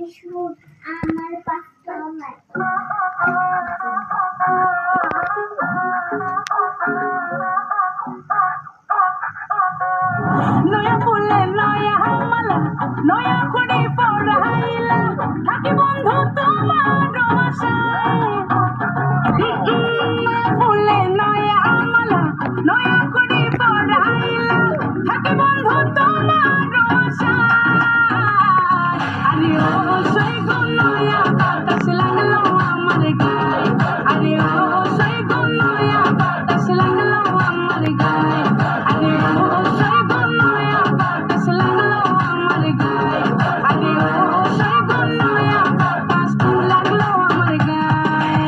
আমার পাঁচটা নয়া ফুলে নয়া মালা নয়া খুঁড়ি পড়াইলা থাকি বন্ধু তোমার আশায় নয়া ফুলে নয়া মালা নয়া খুঁড়ি পড়াইলা থাকি বন্ধু তোমার আশায় আরে ও সই গো নয়া বাতাস লাগলো আমার গায়ে আরে ও সই গো নয়া বাতাস লাগলো আমার গায়ে আরে ও সই গো নয়া বাতাস লাগলো আমার গায়ে আরে ও সই গো নয়া বাতাস লাগলো আমার গায়ে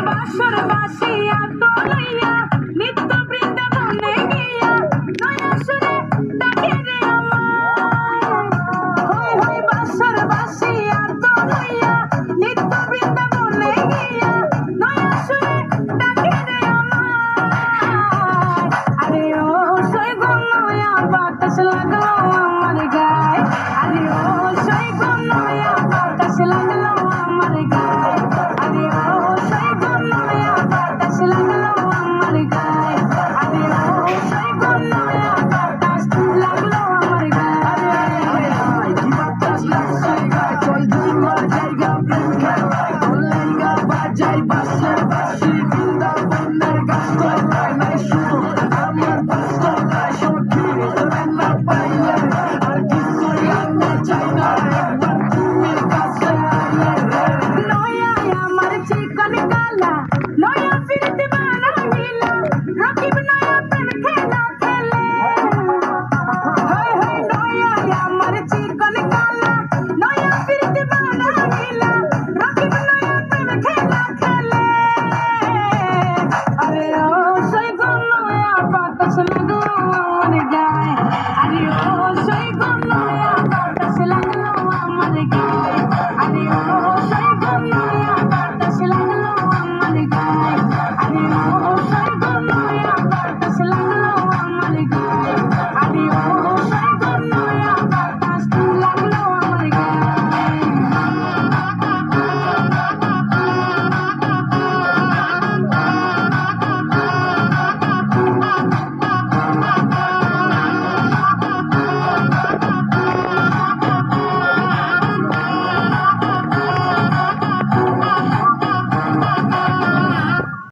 বাঁশর বাঁশিয়া তলাইয়া নিত্য বৃন্দাবনে গিয়া নয়া সুরে ডাকে রে আমায় হই হই বাঁশর বাঁশিয়া তলাইয়া নিত্য বৃন্দাবনে গিয়া নয়া সুরে ডাকে রে আমায় আরে ও সই গো নয়া বাতাস লাগলো আমার গায়ে আরে ও